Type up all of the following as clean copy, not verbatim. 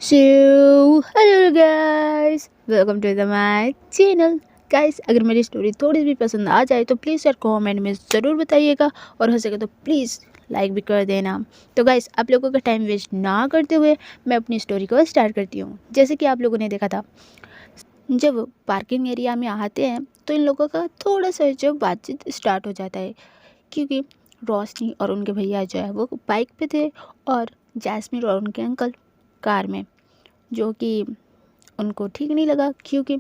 So hello guys, welcome to the my channel. Guys, अगर मेरी story थोड़ी भी पसंद आ जाए तो प्लीज़ यार कमेंट में ज़रूर बताइएगा, और हो सके तो प्लीज़ लाइक भी कर देना। तो गाइस, आप लोगों का टाइम वेस्ट ना करते हुए मैं अपनी स्टोरी को स्टार्ट करती हूँ। जैसे कि आप लोगों ने देखा था, जब पार्किंग एरिया में आते हैं तो इन लोगों का थोड़ा सा जो बातचीत स्टार्ट हो जाता है, क्योंकि रोशनी और उनके भैया जो है वो बाइक पे थे और जैस्मिन और उनके अंकल कार में, जो कि उनको ठीक नहीं लगा, क्योंकि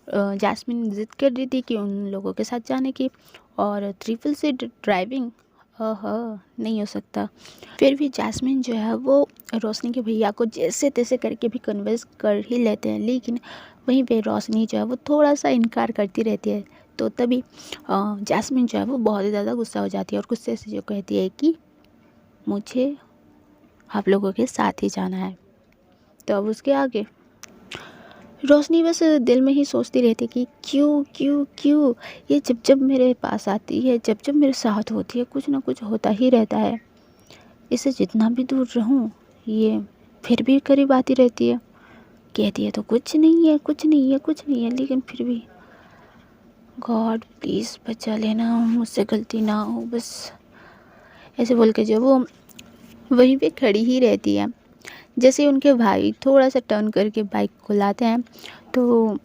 जैस्मिन ज़िद कर रही थी कि उन लोगों के साथ जाने की, और ट्रिपल सीट ड्राइविंग नहीं हो सकता। फिर भी जैस्मिन जो है वो रोशनी के भैया को जैसे तैसे करके भी कन्विंस कर ही लेते हैं, लेकिन वहीं पे रोशनी जो है वो थोड़ा सा इनकार करती रहती है। तो तभी जैस्मिन जो है वो बहुत ही ज़्यादा गुस्सा हो जाती है और गुस्से से जो कहती है कि मुझे आप लोगों के साथ ही जाना है। तो अब उसके आगे रोशनी बस दिल में ही सोचती रहती कि क्यों क्यों क्यों ये जब जब मेरे पास आती है, जब जब मेरे साथ होती है, कुछ ना कुछ होता ही रहता है। इससे जितना भी दूर रहूं, ये फिर भी करीब आती रहती है। कहती है तो कुछ नहीं है, कुछ नहीं है, कुछ नहीं है, लेकिन फिर भी गॉड प्लीज़ बचा लेना, मुझसे गलती ना हो बस, ऐसे बोल के जो वो वहीं पे खड़ी ही रहती है। जैसे उनके भाई थोड़ा सा टर्न करके बाइक को लाते हैं तो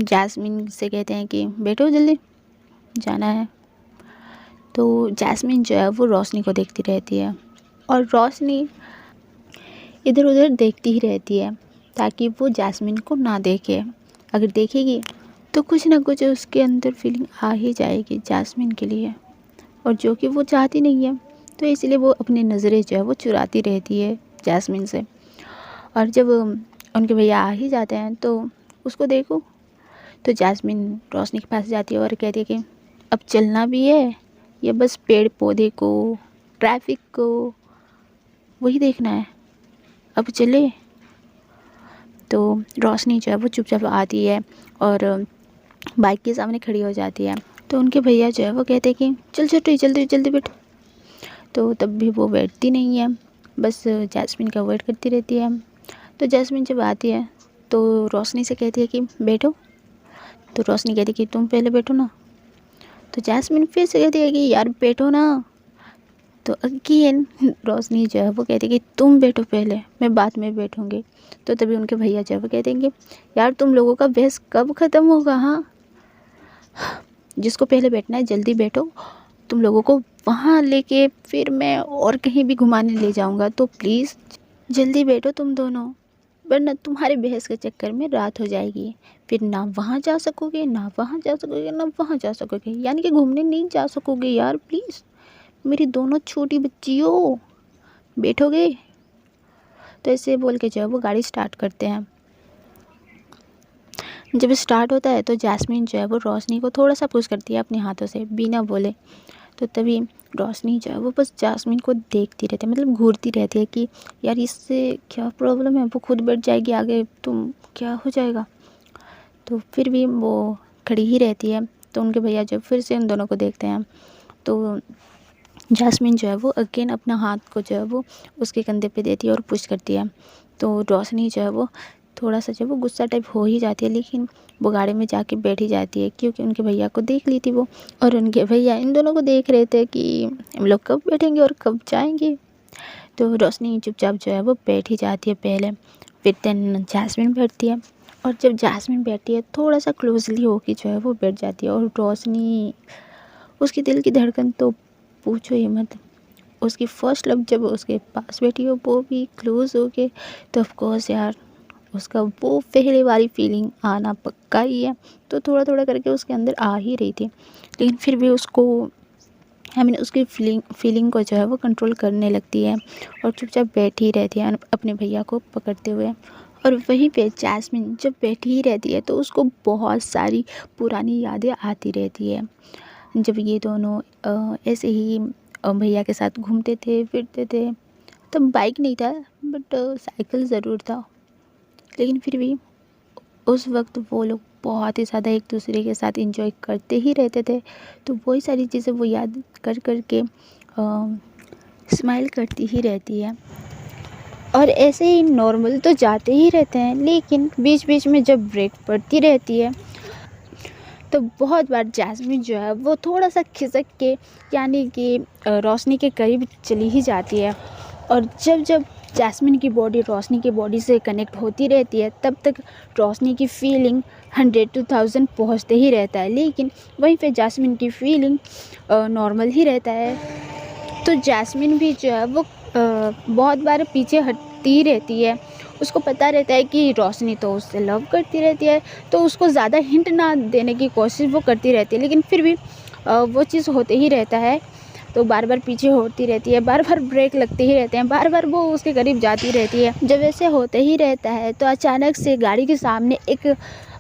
जैस्मिन से कहते हैं कि बैठो, जल्दी जाना है। तो जैस्मिन जो है वो रोशनी को देखती रहती है, और रोशनी इधर उधर देखती ही रहती है ताकि वो जैस्मिन को ना देखे। अगर देखेगी तो कुछ ना कुछ उसके अंदर फीलिंग आ ही जाएगी जैस्मिन के लिए, और जो कि वो चाहती नहीं है। तो इसलिए वो अपनी नज़रें जो है वो चुराती रहती है जैस्मिन से। और जब उनके भैया आ ही जाते हैं तो उसको देखो, तो जैस्मिन रोशनी के पास जाती है और कहती है कि अब चलना भी है, या बस पेड़ पौधे को, ट्रैफिक को वही देखना है, अब चले। तो रोशनी जो है वो चुपचाप आती है और बाइक के सामने खड़ी हो जाती है। तो उनके भैया जो है वो कहते हैं कि चल छोटी, जल्दी जल्दी बैठ। तो तब भी वो बैठती नहीं है, बस जैस्मिन का वेट करती रहती है। तो जैस्मिन जब आती है तो रोशनी से कहती है कि बैठो। तो रोशनी कहती है कि तुम पहले बैठो ना। तो जैस्मिन फिर से कहती है कि यार बैठो ना। तो अगेन रोशनी जो है वो कहती है कि तुम बैठो पहले, मैं बाद में बैठूंगी। तो तभी उनके भैया जो है वो कहते हैं कि यार तुम लोगों का बहस कब ख़त्म होगा? हाँ, जिसको पहले बैठना है जल्दी बैठो, तुम लोगों को वहाँ लेके फिर मैं और कहीं भी घुमाने ले जाऊँगा, तो प्लीज़ जल्दी बैठो तुम दोनों, वरना तुम्हारे बहस के चक्कर में रात हो जाएगी। फिर ना वहाँ जा सकोगे, ना वहाँ जा सकोगे, ना वहाँ जा सकोगे, यानी कि घूमने नहीं जा सकोगे। यार प्लीज़ मेरी दोनों छोटी बच्चियों, बैठोगे? तो ऐसे बोल के जो है वो गाड़ी स्टार्ट करते हैं। जब स्टार्ट होता है तो जैस्मिन जो है वो रोशनी को थोड़ा सा पुश करती है अपने हाथों से बिना बोले। तो तभी रोशनी जो है वो बस जैस्मिन को देखती रहती है, मतलब घूरती रहती है कि यार इससे क्या प्रॉब्लम है, वो खुद बैठ जाएगी आगे, तुम क्या हो जाएगा। तो फिर भी वो खड़ी ही रहती है। तो उनके भैया जो फिर से उन दोनों को देखते हैं, तो जैस्मिन जो है वो अगेन अपना हाथ को जो है वो उसके कंधे पे देती है और पुश करती है। तो रोशनी जो है वो थोड़ा सा जो है वो गुस्सा टाइप हो ही जाती है, लेकिन वो गाड़ी में जाके बैठ ही जाती है, क्योंकि उनके भैया को देख ली थी वो, और उनके भैया इन दोनों को देख रहे थे कि हम लोग कब बैठेंगे और कब जाएंगे। तो रोशनी चुपचाप जो है वो बैठ ही जाती है पहले, फिर देन जैस्मिन बैठती है, और जब जैस्मिन बैठती है थोड़ा सा क्लोजली होके जो है वो बैठ जाती है। और रोशनी, उसकी दिल की धड़कन तो पूछो ही मत। उसकी फर्स्ट लव जब उसके पास बैठी हो, वो भी क्लोज हो गए, तो ऑफकोर्स यार उसका वो पहले वाली फीलिंग आना पक्का ही है। तो थोड़ा थोड़ा करके उसके अंदर आ ही रही थी, लेकिन फिर भी उसको उसकी फीलिंग को जो है वो कंट्रोल करने लगती है, और चुपचाप बैठी ही रहती है अपने भैया को पकड़ते हुए। और वहीं पे जैस्मिन जब बैठी ही रहती है तो उसको बहुत सारी पुरानी यादें आती रहती है, जब ये दोनों ऐसे ही भैया के साथ घूमते थे फिरते थे। तब बाइक नहीं था, बट साइकिल ज़रूर था, लेकिन फिर भी उस वक्त वो लोग बहुत ही ज़्यादा एक दूसरे के साथ एंजॉय करते ही रहते थे। तो वही सारी चीज़ें वो याद कर कर के स्माइल करती ही रहती है। और ऐसे ही नॉर्मल तो जाते ही रहते हैं, लेकिन बीच बीच में जब ब्रेक पड़ती रहती है तो बहुत बार जैस्मिन जो है वो थोड़ा सा खिसक के यानी कि रोशनी के करीब चली ही जाती है। और जब जब जैस्मिन की बॉडी रोशनी की बॉडी से कनेक्ट होती रहती है तब तक रोशनी की फीलिंग 100 to 1000 पहुँचते ही रहता है, लेकिन वहीं पे जैस्मिन की फीलिंग नॉर्मल ही रहता है। तो जैस्मिन भी जो है वो बहुत बार पीछे हटती रहती है। उसको पता रहता है कि रोशनी तो उससे लव करती रहती है, तो उसको ज़्यादा हिंट ना देने की कोशिश वो करती रहती है, लेकिन फिर भी वो चीज़ होते ही रहता है। तो बार बार पीछे होती रहती है, बार बार ब्रेक लगते ही रहते हैं, बार बार वो उसके करीब जाती रहती है। जब ऐसे होते ही रहता है तो अचानक से गाड़ी के सामने एक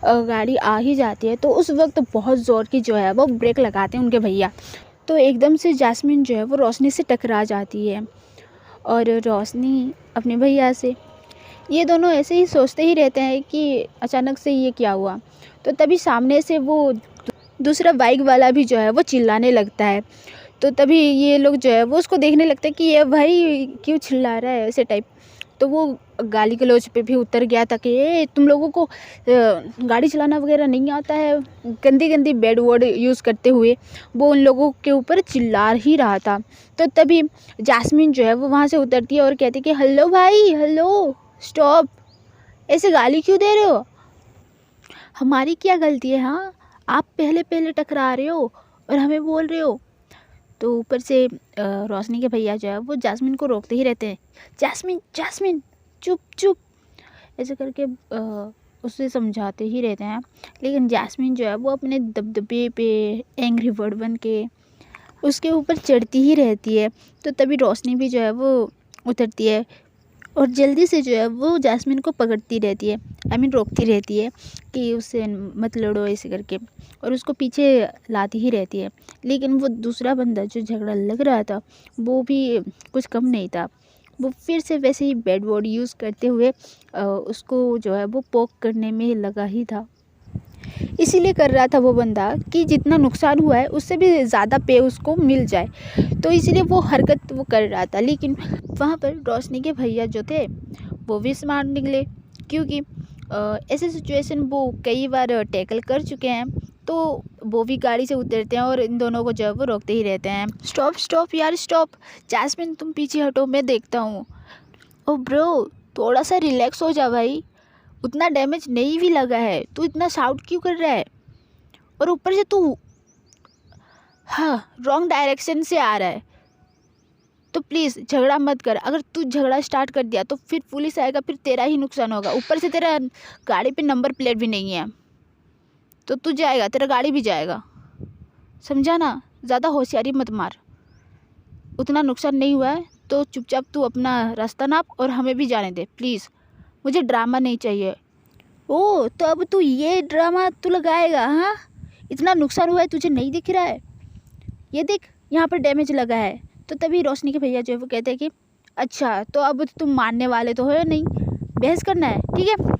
गाड़ी आ ही जाती है। तो उस वक्त बहुत ज़ोर की जो है वो ब्रेक लगाते हैं उनके भैया। तो एकदम से जैस्मिन जो है वो रोशनी से टकरा जाती है और रोशनी अपने भैया से, ये दोनों ऐसे ही सोचते ही रहते हैं कि अचानक से ये क्या हुआ। तो तभी सामने से वो दूसरा बाइक वाला भी जो है वो चिल्लाने लगता है। तो तभी ये लोग जो है वो उसको देखने लगते हैं कि ये भाई क्यों चिल्ला रहा है ऐसे टाइप। तो वो गाली गलौज पे भी उतर गया था कि ये तुम लोगों को गाड़ी चलाना वगैरह नहीं आता है, गंदी गंदी बैड वर्ड यूज़ करते हुए वो उन लोगों के ऊपर चिल्ला ही रहा था। तो तभी जैस्मिन जो है वो वहाँ से उतरती है और कहती है कि हेलो भाई, हेलो, स्टॉप, ऐसे गाली क्यों दे रहे हो, हमारी क्या गलती है, हाँ आप पहले पहले टकरा रहे हो और हमें बोल रहे हो। तो ऊपर से रोशनी के भैया जो है वो जैस्मिन को रोकते ही रहते हैं, जैस्मिन जैस्मिन चुप चुप ऐसे करके उससे समझाते ही रहते हैं। लेकिन जैस्मिन जो है वो अपने दबदबे पे एंग्री बर्ड बन के उसके ऊपर चढ़ती ही रहती है। तो तभी रोशनी भी जो है वो उतरती है और जल्दी से जो है वो जैस्मिन को पकड़ती रहती है, रोकती रहती है कि उससे मत लड़ो ऐसे करके, और उसको पीछे लाती ही रहती है। लेकिन वो दूसरा बंदा जो झगड़ा लग रहा था वो भी कुछ कम नहीं था, वो फिर से वैसे ही बैड वर्ड यूज़ करते हुए उसको जो है वो पोक करने में लगा ही था। इसीलिए कर रहा था वो बंदा कि जितना नुकसान हुआ है उससे भी ज़्यादा पे उसको मिल जाए, तो इसीलिए वो हरकत वो कर रहा था। लेकिन वहाँ पर रोशनी के भैया जो थे वो भी स्मार्ट निकले, क्योंकि ऐसे सिचुएशन वो कई बार टैकल कर चुके हैं। तो वो भी गाड़ी से उतरते हैं और इन दोनों को जो है वो रोकते ही रहते हैं, स्टॉप स्टॉप यार स्टॉप, जैस्मिन तुम पीछे हटो, मैं देखता हूँ। ओ ब्रो, थोड़ा सा रिलैक्स हो जा भाई, उतना डैमेज नहीं भी लगा है, तू इतना शाउट क्यों कर रहा है, और ऊपर से तू रॉन्ग डायरेक्शन से आ रहा है, तो प्लीज़ झगड़ा मत कर। अगर तू झगड़ा स्टार्ट कर दिया तो फिर पुलिस आएगा, फिर तेरा ही नुकसान होगा। ऊपर से तेरा गाड़ी पे नंबर प्लेट भी नहीं है, तो तू जाएगा, तेरा गाड़ी भी जाएगा, समझा ना। ज़्यादा होशियारी मत मार, उतना नुकसान नहीं हुआ है तो चुपचाप तू अपना रास्ता नाप और हमें भी जाने दे प्लीज़, मुझे ड्रामा नहीं चाहिए। ओ तो अब तू ये ड्रामा तू लगाएगा, हाँ? इतना नुकसान हुआ है तुझे नहीं दिख रहा है, ये देख यहाँ पर डैमेज लगा है। तो तभी रोशनी के भैया जो है वो कहते हैं कि अच्छा तो अब तुम मानने वाले तो हो नहीं, बहस करना है, ठीक है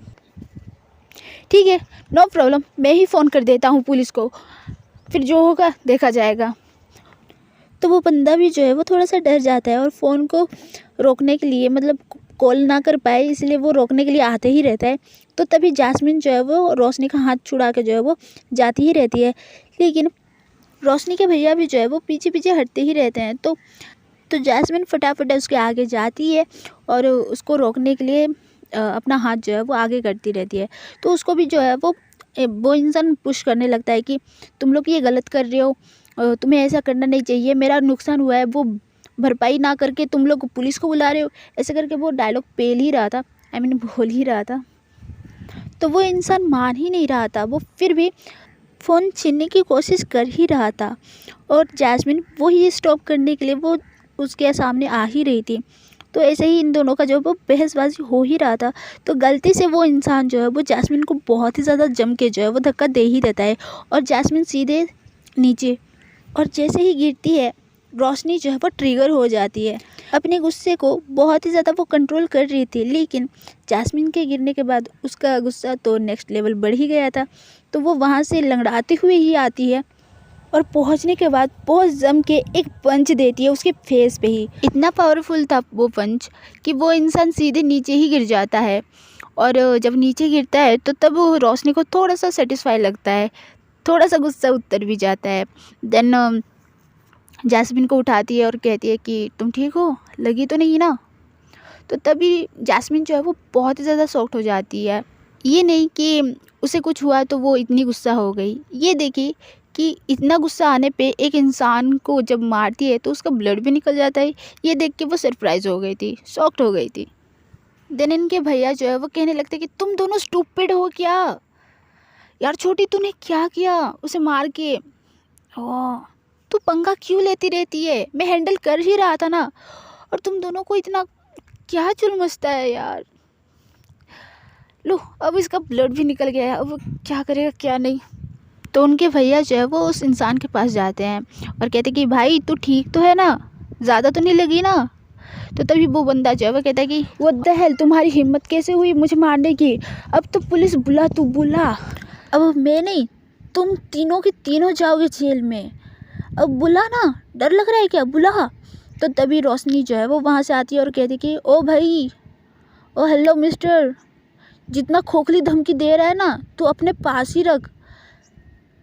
ठीक है, नो प्रॉब्लम, मैं ही फ़ोन कर देता हूँ पुलिस को, फिर जो होगा देखा जाएगा। तो वो बंदा भी जो है वो थोड़ा सा डर जाता है और फ़ोन को रोकने के लिए, मतलब कॉल ना कर पाए इसलिए वो रोकने के लिए आते ही रहता है। तो तभी जैस्मिन जो है वो रोशनी का हाथ छुड़ा के जो है वो जाती ही रहती है, लेकिन रोशनी के भैया भी जो है वो पीछे पीछे हटते ही रहते हैं। तो जैस्मिन फटाफट उसके आगे जाती है और उसको रोकने के लिए अपना हाथ जो है वो आगे करती रहती है। तो उसको भी जो है वो इंसान पुश करने लगता है कि तुम लोग ये गलत कर रहे हो, तुम्हें ऐसा करना नहीं चाहिए, मेरा नुकसान हुआ है वो भरपाई ना करके तुम लोग पुलिस को बुला रहे हो, ऐसे करके वो डायलॉग पेल ही रहा था, बोल ही रहा था। तो वो इंसान मान ही नहीं रहा था, वो फिर भी फ़ोन छीनने की कोशिश कर ही रहा था और जैस्मिन वो ही स्टॉप करने के लिए वो उसके सामने आ ही रही थी। तो ऐसे ही इन दोनों का जो वो बहसबाजी हो ही रहा था, तो गलती से वो इंसान जो है वो जैस्मिन को बहुत ही ज़्यादा जम के जो है वो धक्का दे ही देता है और जैस्मिन सीधे नीचे, और जैसे ही गिरती है रोशनी जो है वो ट्रिगर हो जाती है। अपने गुस्से को बहुत ही ज़्यादा वो कंट्रोल कर रही थी, लेकिन जैस्मिन के गिरने के बाद उसका गुस्सा तो नेक्स्ट लेवल बढ़ ही गया था। तो वो वहाँ से लंगड़ाते हुए ही आती है और पहुंचने के बाद बहुत जम के एक पंच देती है उसके फेस पे ही। इतना पावरफुल था वो पंच कि वो इंसान सीधे नीचे ही गिर जाता है। और जब नीचे गिरता है तो तब वो रोशनी को थोड़ा सा सेटिस्फाई लगता है, थोड़ा सा गुस्सा उतर भी जाता है। देन जैस्मिन को उठाती है और कहती है कि तुम ठीक हो, लगी तो नहीं ना। तो तभी जैस्मिन जो है वो बहुत ही ज़्यादा शॉक्ड हो जाती है। ये नहीं कि उसे कुछ हुआ तो वो इतनी गुस्सा हो गई, ये देखी कि इतना गुस्सा आने पे एक इंसान को जब मारती है तो उसका ब्लड भी निकल जाता है। ये देख के वो सरप्राइज हो गई थी, शॉक्ड हो गई थी। देन इनके भैया जो है वो कहने लगते कि तुम दोनों स्टूपिड हो क्या यार, छोटी तूने क्या किया उसे मार के। ओह, तू पंगा क्यों लेती रहती है, मैं हैंडल कर ही रहा था ना, और तुम दोनों को इतना क्या चुल मचता है यार। लो अब इसका ब्लड भी निकल गया है, अब वो क्या करेगा क्या नहीं। तो उनके भैया जो है वो उस इंसान के पास जाते हैं और कहते कि भाई तू ठीक तो है ना, ज़्यादा तो नहीं लगी ना। तो तभी वो बंदा जो है वो कहता है कि व्हाट द हेल, तुम्हारी हिम्मत कैसे हुई मुझे मारने की, अब तो पुलिस बुला, तू बुला। अब मैं नहीं, तुम तीनों के तीनों जाओगे जेल में, अब बुला ना, डर लग रहा है क्या, बुला। तो तभी रोशनी जो है वो वहाँ से आती है और कहती कि ओ भाई, ओ हेलो मिस्टर, जितना खोखली धमकी दे रहा है ना तू अपने पास ही रख।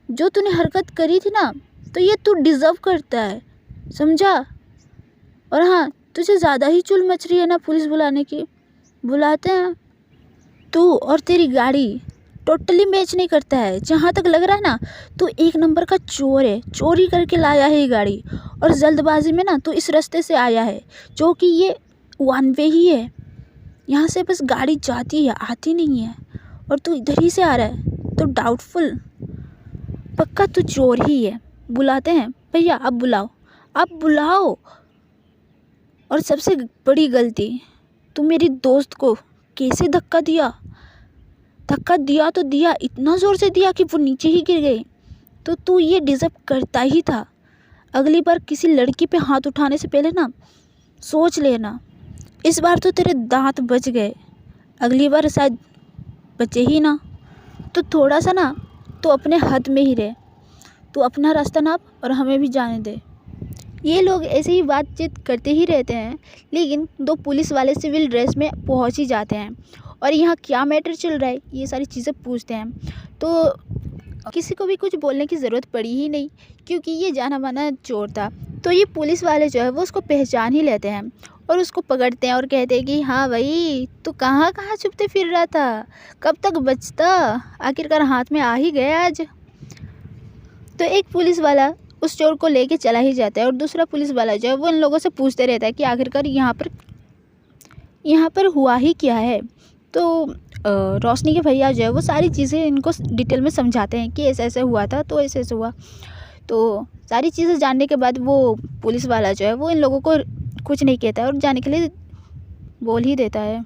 जो तूने हरकत करी थी ना तो ये तू डिज़र्व करता है, समझा। और हाँ, तुझे ज़्यादा ही चुल मच रही है ना पुलिस बुलाने की, बुलाते हैं। तू और तेरी गाड़ी टोटली मैच नहीं करता है, जहाँ तक लग रहा है ना तू एक नंबर का चोर है, चोरी करके लाया है ये गाड़ी, और जल्दबाजी में ना तू इस रास्ते से आया है जो कि ये वन वे ही है, यहाँ से बस गाड़ी जाती है आती नहीं है, और तू इधर ही से आ रहा है, तो डाउटफुल, पक्का तू चोर ही है। बुलाते हैं भैया, अब बुलाओ, अब बुलाओ। और सबसे बड़ी गलती, तू मेरी दोस्त को कैसे धक्का दिया, धक्का दिया तो दिया, इतना ज़ोर से दिया कि वो नीचे ही गिर गई। तो तू ये डिज़र्व करता ही था। अगली बार किसी लड़की पे हाथ उठाने से पहले ना सोच लेना। इस बार तो तेरे दांत बच गए, अगली बार शायद बचे ही ना। तो थोड़ा सा ना तो अपने हद में ही रहे, तू अपना रास्ता नाप और हमें भी जाने दे। ये लोग ऐसे ही बातचीत करते ही रहते हैं, लेकिन दो पुलिस वाले सिविल ड्रेस में पहुंच ही जाते हैं और यहाँ क्या मैटर चल रहा है ये सारी चीज़ें पूछते हैं। तो किसी को भी कुछ बोलने की ज़रूरत पड़ी ही नहीं, क्योंकि ये जाना माना चोर था। तो ये पुलिस वाले जो है वो उसको पहचान ही लेते हैं और उसको पकड़ते हैं और कहते हैं कि हाँ भाई, तू कहाँ कहाँ छुपते फिर रहा था, कब तक बचता, आखिरकार हाथ में आ ही गया आज। तो एक पुलिस वाला उस चोर को लेके चला ही जाता है और दूसरा पुलिस वाला जो है वो इन लोगों से पूछते रहता है कि आखिरकार यहाँ पर हुआ ही क्या है। तो रोशनी के भैया जो है वो सारी चीज़ें इनको डिटेल में समझाते हैं कि ऐसे ऐसे हुआ था, तो ऐसे ऐसे हुआ। तो सारी चीज़ें जानने के बाद वो पुलिस वाला जो है वो इन लोगों को कुछ नहीं कहता है और जाने के लिए बोल ही देता है।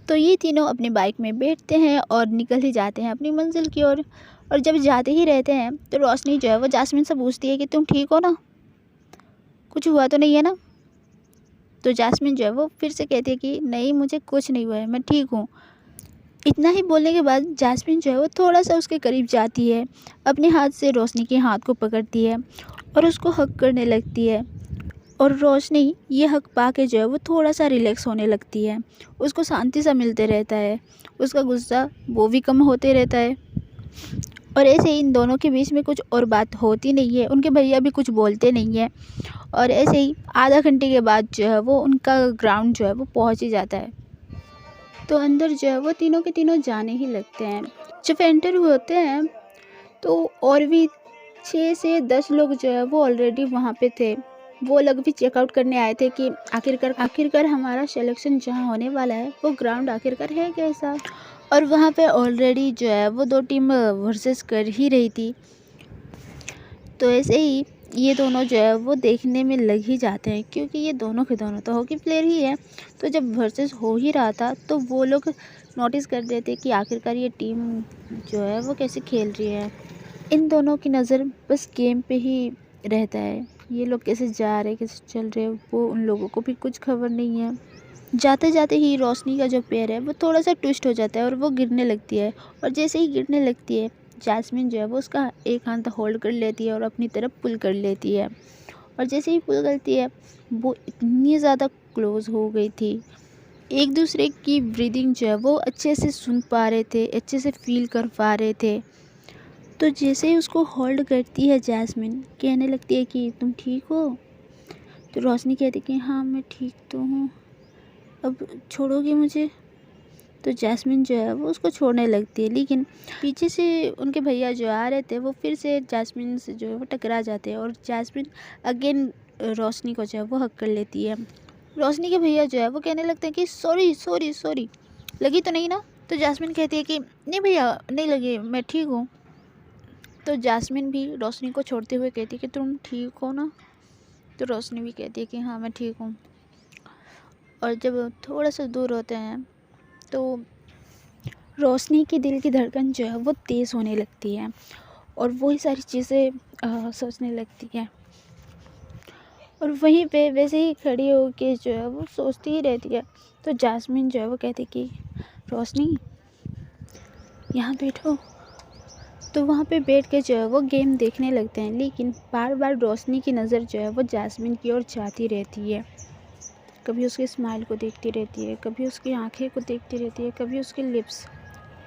तो ये तीनों अपनी बाइक में बैठते हैं और निकल ही जाते हैं अपनी मंजिल की ओर। और जब जाते ही रहते हैं तो रोशनी जो है वो जैस्मिन से पूछती है कि तुम ठीक हो ना, कुछ हुआ तो नहीं है ना। तो जैस्मिन जो है वो फिर से कहती है कि नहीं, मुझे कुछ नहीं हुआ है, मैं ठीक हूँ। इतना ही बोलने के बाद जैस्मिन जो है वो थोड़ा सा उसके करीब जाती है, अपने हाथ से रोशनी के हाथ को पकड़ती है और उसको हग करने लगती है। और रोशनी ये हक पा के जो है वो थोड़ा सा रिलैक्स होने लगती है, उसको शांति सा मिलते रहता है, उसका गुस्सा वो भी कम होते रहता है। और ऐसे ही इन दोनों के बीच में कुछ और बात होती नहीं है, उनके भैया भी कुछ बोलते नहीं है। और ऐसे ही आधा घंटे के बाद जो है वो उनका ग्राउंड जो है वो पहुंच ही जाता है। तो अंदर जो है वो तीनों के तीनों जाने ही लगते हैं। जब एंटर होते हैं तो और भी 6 से 10 लोग जो है वो ऑलरेडी वहाँ पे थे। वो लोग भी चेकआउट करने आए थे कि आखिरकार हमारा सिलेक्शन जहाँ होने वाला है वो ग्राउंड आखिरकार है कैसा। और वहाँ पे ऑलरेडी जो है वो 2 टीम वर्सेस कर ही रही थी। तो ऐसे ही ये दोनों जो है वो देखने में लग ही जाते हैं, क्योंकि ये दोनों के दोनों तो हॉकी प्लेयर ही है। तो जब वर्सेस हो ही रहा था तो वो लोग नोटिस कर देते कि आखिरकार ये टीम जो है वो कैसे खेल रही है। इन दोनों की नज़र बस गेम पे ही रहता है, ये लोग कैसे जा रहे कैसे चल रहे वो उन लोगों को भी कुछ खबर नहीं है। जाते जाते ही रोशनी का जो पैर है वो थोड़ा सा ट्विस्ट हो जाता है और वो गिरने लगती है। और जैसे ही गिरने लगती है जैस्मिन जो है वो उसका एक हाथ होल्ड कर लेती है और अपनी तरफ पुल कर लेती है। और जैसे ही पुल करती है वो इतनी ज़्यादा क्लोज हो गई थी, एक दूसरे की ब्रीदिंग जो है वो अच्छे से सुन पा रहे थे, अच्छे से फील कर पा रहे थे। तो जैसे ही उसको होल्ड करती है जैस्मिन, कहने लगती है कि तुम ठीक हो। तो रोशनी कहती है कि हाँ मैं ठीक तो हूँ, अब छोड़ोगी मुझे। तो जैस्मिन जो है वो उसको छोड़ने लगती है, लेकिन पीछे से उनके भैया जो आ रहे थे वो फिर से जैस्मिन से जो है वो टकरा जाते हैं और जैस्मिन अगेन रोशनी को जो है वो हक कर लेती है। रोशनी के भैया जो है वो कहने लगते हैं कि सॉरी सॉरी सॉरी, लगी तो नहीं ना। तो जैस्मिन कहती है कि नहीं भैया नहीं लगी, मैं ठीक हूँ। तो जैस्मिन भी रोशनी को छोड़ते हुए कहती है कि तुम ठीक हो ना। तो रोशनी भी कहती है कि हाँ मैं ठीक हूँ। और जब थोड़ा सा दूर होते हैं तो रोशनी की दिल की धड़कन जो है वो तेज़ होने लगती है और वही सारी चीज़ें सोचने लगती है। और वहीं पे वैसे ही खड़ी होके जो है वो सोचती ही रहती है। तो जैस्मिन जो है वो कहती कि रोशनी यहाँ बैठो। तो वहाँ पे बैठ के जो है वो गेम देखने लगते हैं, लेकिन बार बार रोशनी की नज़र जो है वो जैस्मिन की ओर जाती रहती है। कभी उसके स्माइल को देखती रहती है, कभी उसकी आंखें को देखती रहती है, कभी उसके लिप्स।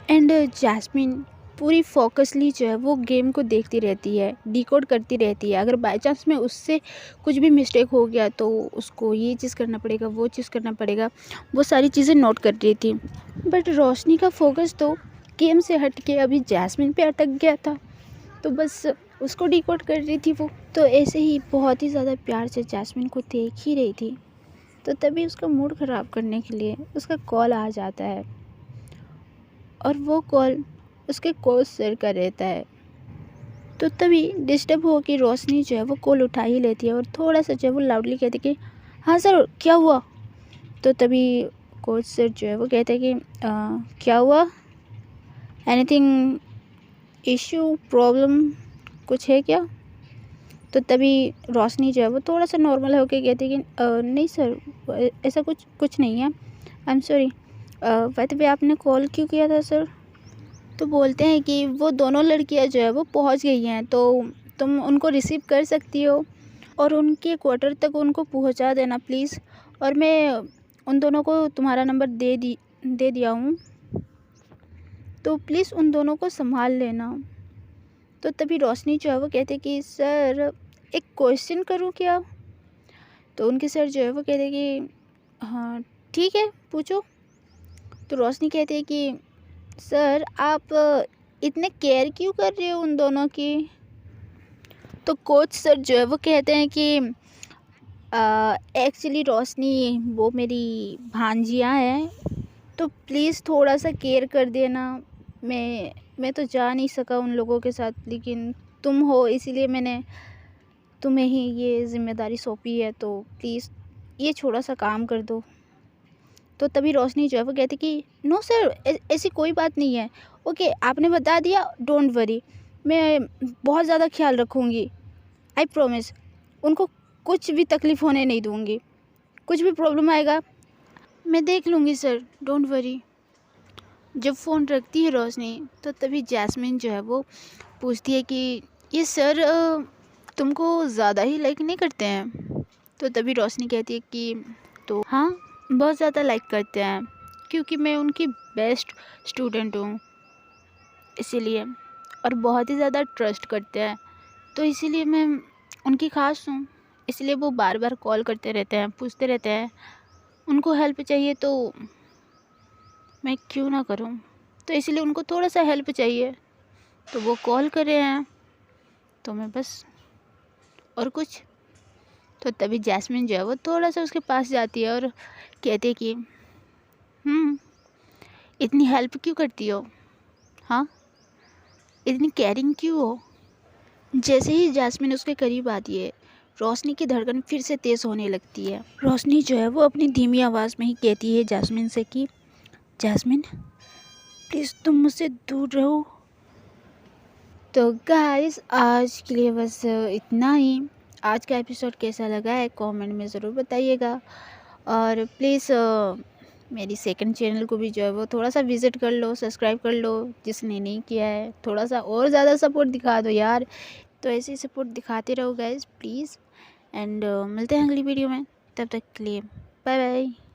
एंड जैस्मिन पूरी फोकसली जो है वो गेम को देखती रहती है, डिकोड करती रहती है। अगर बाय चांस में उससे कुछ भी मिस्टेक हो गया तो उसको ये चीज़ करना पड़ेगा, वो चीज़ करना पड़ेगा, वो सारी चीज़ें नोट कर रही थी। बट रोशनी का फोकस तो गेम से हट के अभी जैस्मिन पे अटक गया था, तो बस उसको डिकोड कर रही थी वो। तो ऐसे ही बहुत ही ज़्यादा प्यार से जैस्मिन को देख ही रही थी, तो तभी उसका मूड ख़राब करने के लिए उसका कॉल आ जाता है और वो कॉल उसके कोच सर का रहता है। तो तभी डिस्टर्ब हो कि रोशनी जो है वो कॉल उठा ही लेती है और थोड़ा सा जो है वो लाउडली कहती है कि हाँ सर क्या हुआ। तो तभी कोच सर जो है वो कहते हैं कि क्या हुआ, एनीथिंग इशू प्रॉब्लम कुछ है क्या। तो तभी रोशनी जो है वो थोड़ा सा नॉर्मल होकर कहती है कि नहीं सर ऐसा कुछ नहीं है, आई एम सॉरी। वैसे आपने कॉल क्यों किया था सर। तो बोलते हैं कि वो दोनों लड़कियां जो है वो पहुंच गई हैं, तो तुम उनको रिसीव कर सकती हो और उनके क्वार्टर तक उनको पहुंचा देना प्लीज़। और मैं उन दोनों को तुम्हारा नंबर दे दिया हूँ, तो प्लीज़ उन दोनों को संभाल लेना। तो तभी रोशनी जो है वो कहते कि सर एक क्वेश्चन करूँ क्या। तो उनके सर जो है वो कहते कि हाँ ठीक है पूछो। तो रोशनी कहती है कि सर आप इतने केयर क्यों कर रहे हो उन दोनों की। तो कोच सर जो है वो कहते हैं कि एक्चुअली रोशनी वो मेरी भांजियाँ हैं, तो प्लीज़ थोड़ा सा केयर कर देना। मैं तो जा नहीं सका उन लोगों के साथ, लेकिन तुम हो इसीलिए मैंने तुम्हें ही ये ज़िम्मेदारी सौंपी है, तो प्लीज़ ये छोटा सा काम कर दो। तो तभी रोशनी जो है वो कहती कि नो सर ऐसी कोई बात नहीं है, ओके आपने बता दिया, डोंट वरी, मैं बहुत ज़्यादा ख्याल रखूँगी, आई प्रॉमिस। उनको कुछ भी तकलीफ़ होने नहीं दूँगी, कुछ भी प्रॉब्लम आएगा मैं देख लूँगी सर, डोंट वरी। जब फ़ोन रखती है रोशनी तो तभी जैस्मिन जो है वो पूछती है कि ये सर तुमको ज़्यादा ही लाइक नहीं करते हैं। तो तभी रोशनी कहती है कि तो हाँ बहुत ज़्यादा लाइक करते हैं, क्योंकि मैं उनकी बेस्ट स्टूडेंट हूँ इसीलिए, और बहुत ही ज़्यादा ट्रस्ट करते हैं, तो इसीलिए मैं उनकी ख़ास हूँ। इसलिए वो बार बार कॉल करते रहते हैं, पूछते रहते हैं, उनको हेल्प चाहिए तो मैं क्यों ना करूँ। तो इसलिए उनको थोड़ा सा हेल्प चाहिए तो वो कॉल कर रहे हैं, तो मैं बस और कुछ। तो तभी जैस्मिन जो है वो थोड़ा सा उसके पास जाती है और कहती है कि इतनी हेल्प क्यों करती हो, हाँ इतनी केयरिंग क्यों हो। जैसे ही जैस्मिन उसके करीब आती है रोशनी की धड़कन फिर से तेज़ होने लगती है। रोशनी जो है वो अपनी धीमी आवाज़ में ही कहती है जैस्मिन से कि जैस्मिन प्लीज़ तुम मुझसे दूर रहो। तो गाइस आज के लिए बस इतना ही। आज का एपिसोड कैसा लगा है कमेंट में ज़रूर बताइएगा, और प्लीज़ मेरी सेकंड चैनल को भी जो है वो थोड़ा सा विज़िट कर लो, सब्सक्राइब कर लो जिसने नहीं किया है। थोड़ा सा और ज़्यादा सपोर्ट दिखा दो यार। तो ऐसे ही सपोर्ट दिखाते रहो गाइज़ प्लीज़। एंड मिलते हैं अगली वीडियो में, तब तक के लिए बाय बाय।